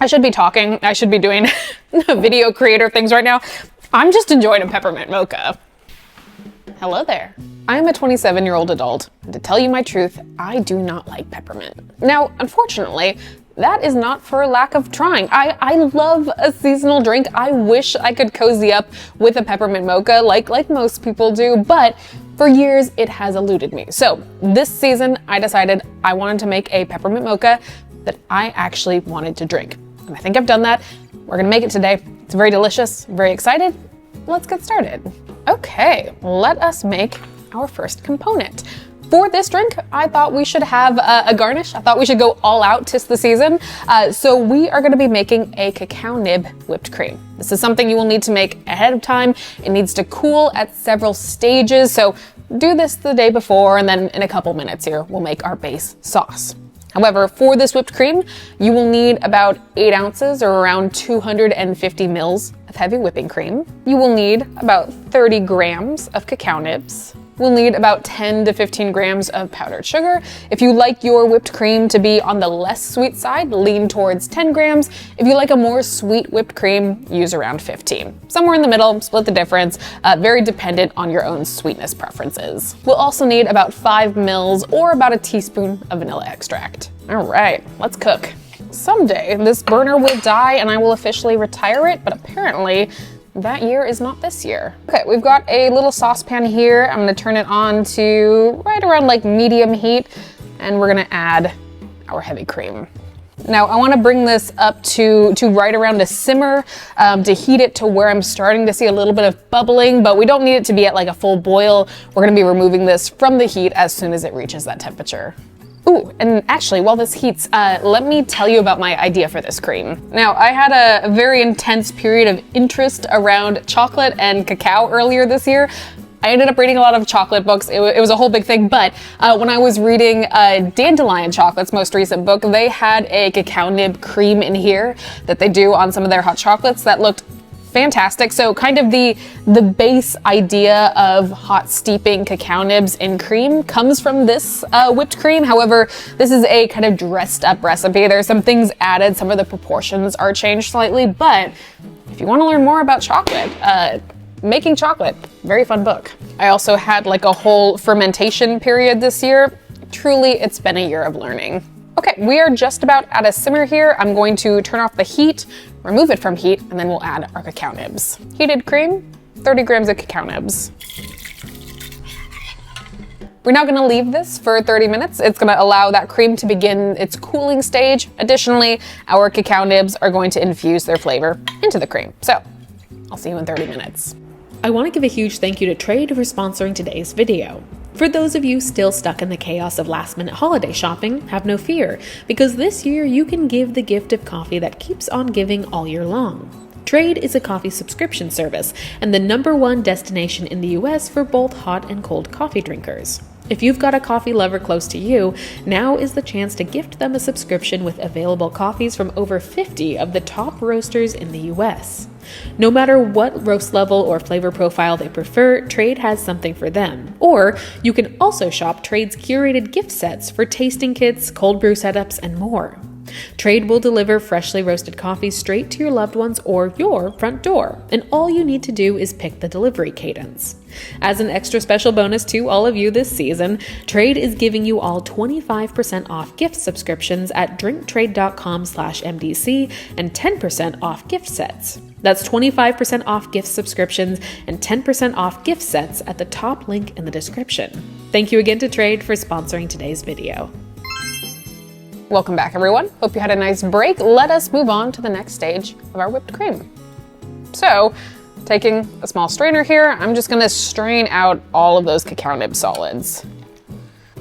I should be talking. I should be doing video creator things right now. I'm just enjoying a peppermint mocha. Hello there. I'm a 27-year-old adult, and to tell you my truth, I do not like peppermint. Now, unfortunately, that is not for a lack of trying. I love a seasonal drink. I wish I could cozy up with a peppermint mocha like most people do, but for years it has eluded me. So this season, I decided I wanted to make a peppermint mocha that I actually wanted to drink. And I think I've done that. We're gonna make it today. It's very delicious, I'm very excited. Let's get started. Okay, let us make our first component. For this drink, I thought we should have a garnish. I thought we should go all out 'tis the season. So we are gonna be making a cacao nib whipped cream. This is something you will need to make ahead of time. It needs to cool at several stages. So do this the day before, and then in a couple minutes here, we'll make our base sauce. However, for this whipped cream, you will need about 8 ounces or around 250 mils of heavy whipping cream. You will need about 30 grams of cacao nibs. We'll need about 10 to 15 grams of powdered sugar. If you like your whipped cream to be on the less sweet side, lean towards 10 grams. If you like a more sweet whipped cream, use around 15. Somewhere in the middle, split the difference, very dependent on your own sweetness preferences. We'll also need about 5 mils or about a teaspoon of vanilla extract. All right, let's cook. Someday this burner will die and I will officially retire it, but apparently that year is not this year. Okay, we've got a little saucepan here. I'm gonna turn it on to right around like medium heat, and we're gonna add our heavy cream. Now I wanna bring this up to right around a simmer to heat it to where I'm starting to see a little bit of bubbling, but we don't need it to be at like a full boil. We're gonna be removing this from the heat as soon as it reaches that temperature. Ooh, and actually, while this heats, let me tell you about my idea for this cream. Now, I had a very intense period of interest around chocolate and cacao earlier this year. I ended up reading a lot of chocolate books. It was a whole big thing, but when I was reading Dandelion Chocolate's most recent book, they had a cacao nib cream in here that they do on some of their hot chocolates that looked fantastic. So kind of the base idea of hot steeping cacao nibs in cream comes from this whipped cream. However, this is a kind of dressed up recipe. There's some things added, some of the proportions are changed slightly, but if you want to learn more about chocolate, making chocolate, very fun book. I also had like a whole fermentation period this year. Truly, it's been a year of learning. Okay, we are just about at a simmer here. I'm going to turn off the heat, remove it from heat, and then we'll add our cacao nibs. Heated cream, 30 grams of cacao nibs. We're now gonna leave this for 30 minutes. It's gonna allow that cream to begin its cooling stage. Additionally, our cacao nibs are going to infuse their flavor into the cream. So, I'll see you in 30 minutes. I want to give a huge thank you to Trade for sponsoring today's video. For those of you still stuck in the chaos of last-minute holiday shopping, have no fear, because this year you can give the gift of coffee that keeps on giving all year long. Trade is a coffee subscription service and the #1 destination in the US for both hot and cold coffee drinkers. If you've got a coffee lover close to you, now is the chance to gift them a subscription with available coffees from over 50 of the top roasters in the US. No matter what roast level or flavor profile they prefer, Trade has something for them. Or you can also shop Trade's curated gift sets for tasting kits, cold brew setups, and more. Trade will deliver freshly roasted coffee straight to your loved ones or your front door, and all you need to do is pick the delivery cadence. As an extra special bonus to all of you this season, Trade is giving you all 25% off gift subscriptions at drinktrade.com/MDC and 10% off gift sets. That's 25% off gift subscriptions and 10% off gift sets at the top link in the description. Thank you again to Trade for sponsoring today's video. Welcome back, everyone. Hope you had a nice break. Let us move on to the next stage of our whipped cream. So, taking a small strainer here, I'm just gonna strain out all of those cacao nib solids.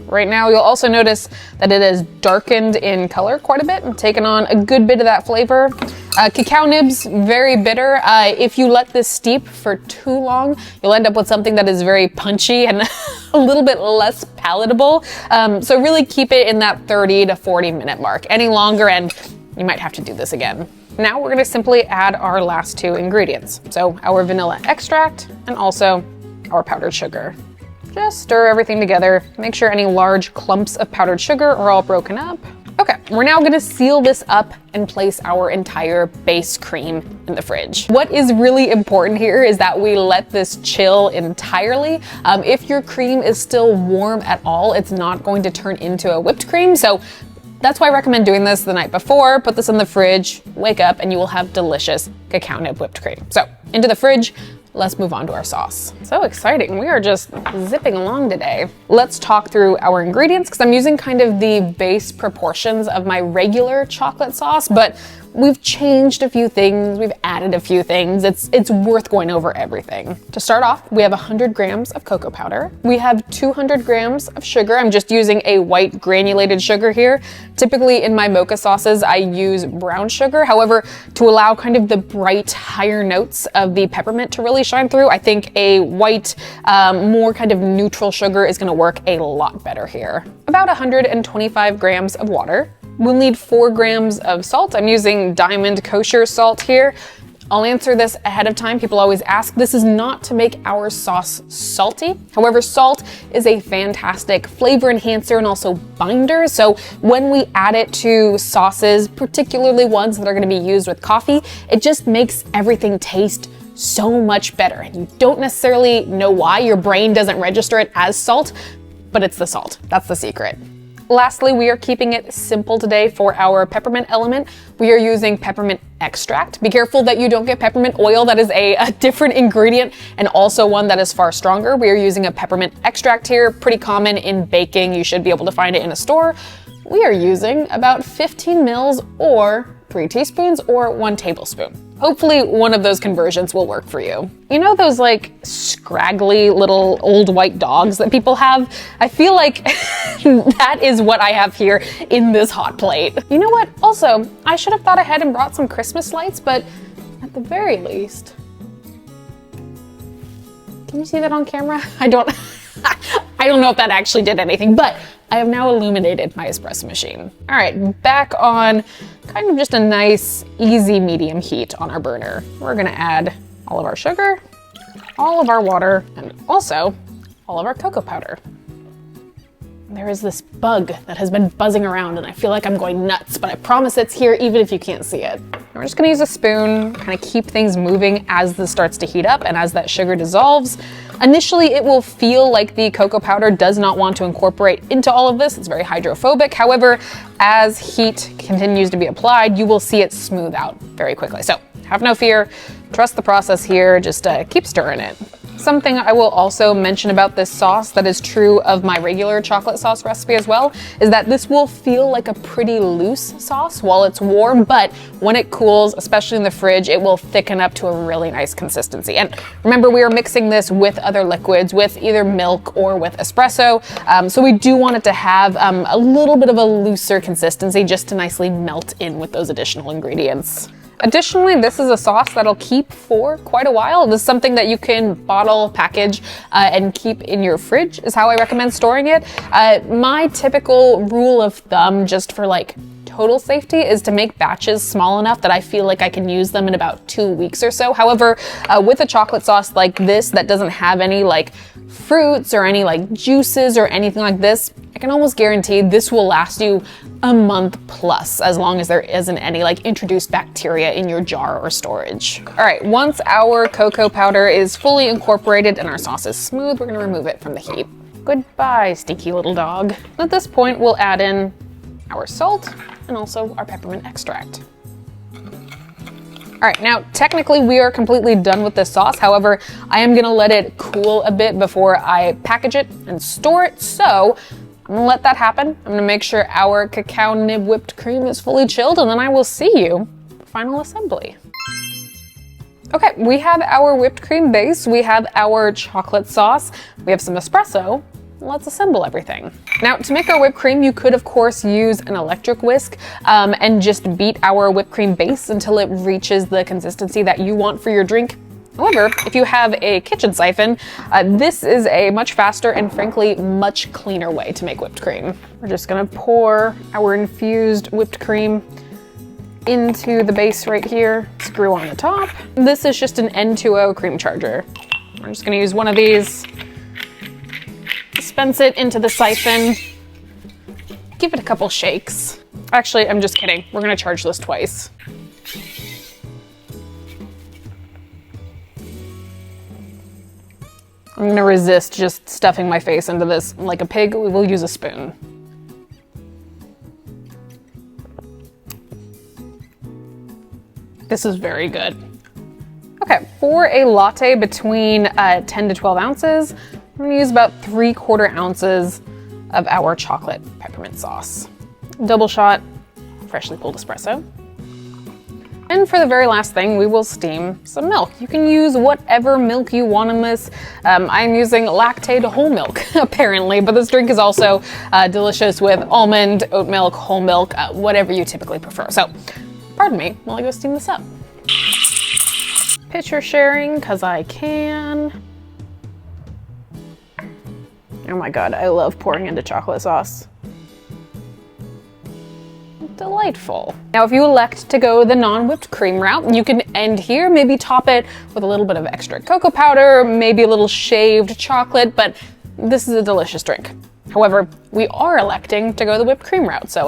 Right now, you'll also notice that it is darkened in color quite a bit and taken on a good bit of that flavor. Cacao nibs, very bitter. If you let this steep for too long, you'll end up with something that is very punchy and a little bit less palatable. So really keep it in that 30 to 40 minute mark. Any longer and you might have to do this again. Now we're gonna simply add our last 2 ingredients. So our vanilla extract and also our powdered sugar. Just stir everything together. Make sure any large clumps of powdered sugar are all broken up. Okay. Okay, we're now gonna seal this up and place our entire base cream in the fridge. What is really important here is that we let this chill entirely. If your cream is still warm at all, it's not going to turn into a whipped cream. So that's why I recommend doing this the night before. Put this in the fridge, wake up, and you will have delicious cacao nib whipped cream. So into the fridge, let's move on to our sauce. So exciting, we are just zipping along today. Let's talk through our ingredients because I'm using kind of the base proportions of my regular chocolate sauce, but we've changed a few things, we've added a few things. It's worth going over everything. To start off, we have 100 grams of cocoa powder. We have 200 grams of sugar. I'm just using a white granulated sugar here. Typically in my mocha sauces, I use brown sugar. However, to allow kind of the bright, higher notes of the peppermint to really shine through, I think a white, more kind of neutral sugar is gonna work a lot better here. About 125 grams of water. We'll need 4 grams of salt. I'm using Diamond Kosher salt here. I'll answer this ahead of time. People always ask. This is not to make our sauce salty. However, salt is a fantastic flavor enhancer and also binder. So when we add it to sauces, particularly ones that are gonna be used with coffee, it just makes everything taste so much better. You don't necessarily know why. Your brain doesn't register it as salt, but it's the salt. That's the secret. Lastly, we are keeping it simple today for our peppermint element. We are using peppermint extract. Be careful that you don't get peppermint oil. That is a different ingredient and also one that is far stronger. We are using a peppermint extract here, pretty common in baking. You should be able to find it in a store. We are using about 15 mils or 3 teaspoons or 1 tablespoon. Hopefully one of those conversions will work for you. You know those like scraggly little old white dogs that people have? I feel like that is what I have here in this hot plate. You know what? Also, I should have thought ahead and brought some Christmas lights, but at the very least, can you see that on camera? I don't know if that actually did anything, but I have now illuminated my espresso machine. All right, back on kind of just a nice, easy medium heat on our burner. We're gonna add all of our sugar, all of our water, and also all of our cocoa powder. There is this bug that has been buzzing around and I feel like I'm going nuts, but I promise it's here even if you can't see it. We're just gonna use a spoon, kind of keep things moving as this starts to heat up and as that sugar dissolves. Initially, it will feel like the cocoa powder does not want to incorporate into all of this. It's very hydrophobic. However, as heat continues to be applied, you will see it smooth out very quickly. So have no fear, trust the process here, just keep stirring it. Something I will also mention about this sauce that is true of my regular chocolate sauce recipe as well is that this will feel like a pretty loose sauce while it's warm, but when it cools, especially in the fridge, it will thicken up to a really nice consistency. And remember, we are mixing this with other liquids, with either milk or with espresso. So we do want it to have a little bit of a looser consistency just to nicely melt in with those additional ingredients. Additionally, this is a sauce that'll keep for quite a while. This is something that you can bottle, package, and keep in your fridge is how I recommend storing it. My typical rule of thumb, just for like total safety, is to make batches small enough that I feel like I can use them in about 2 weeks or so. However, with a chocolate sauce like this that doesn't have any like fruits or any like juices or anything like this, I can almost guarantee this will last you a month plus, as long as there isn't any like introduced bacteria in your jar or storage. All right, once our cocoa powder is fully incorporated and our sauce is smooth, we're gonna remove it from the heat. Goodbye, stinky little dog. At this point, we'll add in our salt and also our peppermint extract. All right, now technically we are completely done with this sauce. However, I am gonna let it cool a bit before I package it and store it. So I'm gonna let that happen. I'm gonna make sure our cacao nib whipped cream is fully chilled, and then I will see you for final assembly. Okay, we have our whipped cream base, we have our chocolate sauce, we have some espresso. Let's assemble everything. Now, to make our whipped cream, you could of course use an electric whisk and just beat our whipped cream base until it reaches the consistency that you want for your drink. However, if you have a kitchen siphon, this is a much faster and frankly much cleaner way to make whipped cream. We're just gonna pour our infused whipped cream into the base right here, screw on the top. This is just an N2O cream charger. We're just gonna use one of these, dispense it into the siphon, give it a couple shakes. Actually, I'm just kidding. We're gonna charge this twice. I'm gonna resist just stuffing my face into this like a pig. We will use a spoon. This is very good. Okay, for a latte between 10 to 12 ounces, I'm gonna use about 3/4 ounces of our chocolate peppermint sauce. Double shot, freshly pulled espresso. And for the very last thing, we will steam some milk. You can use whatever milk you want in this. I'm using lactate whole milk, apparently, but this drink is also delicious with almond, oat milk, whole milk, whatever you typically prefer. So, pardon me while I go steam this up. Pitcher sharing, because I can. Oh my God, I love pouring into chocolate sauce. Delightful. Now, if you elect to go the non-whipped cream route, you can end here, maybe top it with a little bit of extra cocoa powder, maybe a little shaved chocolate, but this is a delicious drink. However, we are electing to go the whipped cream route, so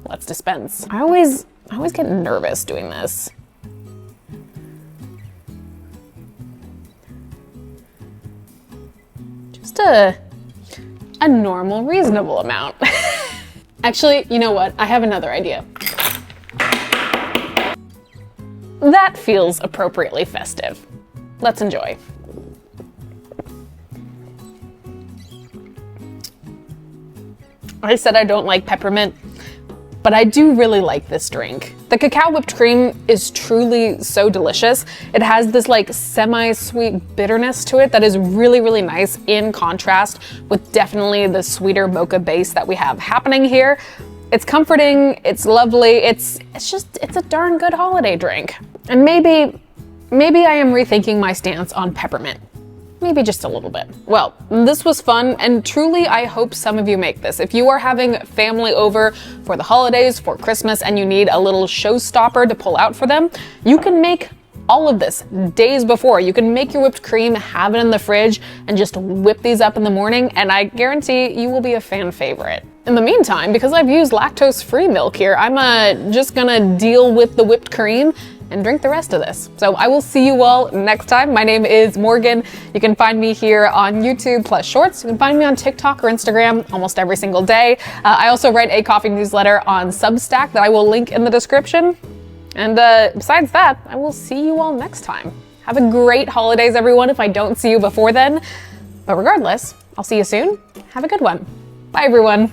let's dispense. I always get nervous doing this. Just a normal, reasonable amount. Actually, you know what? I have another idea. That feels appropriately festive. Let's enjoy. I said I don't like peppermint, but I do really like this drink. The cacao whipped cream is truly so delicious. It has this like semi-sweet bitterness to it that is really, really nice in contrast with definitely the sweeter mocha base that we have happening here. It's comforting, it's lovely, it's a darn good holiday drink. And maybe I am rethinking my stance on peppermint. Maybe just a little bit. Well, this was fun, and truly I hope some of you make this. If you are having family over for the holidays, for Christmas, and you need a little showstopper to pull out for them, you can make all of this days before. You can make your whipped cream, have it in the fridge, and just whip these up in the morning, and I guarantee you will be a fan favorite. In the meantime, because I've used lactose-free milk here, I'm just gonna deal with the whipped cream and drink the rest of this. So I will see you all next time. My name is Morgan. You can find me here on YouTube plus Shorts. You can find me on TikTok or Instagram almost every single day. I also write a coffee newsletter on Substack that I will link in the description. And besides that, I will see you all next time. Have a great holidays, everyone, if I don't see you before then. But regardless, I'll see you soon. Have a good one. Bye, everyone.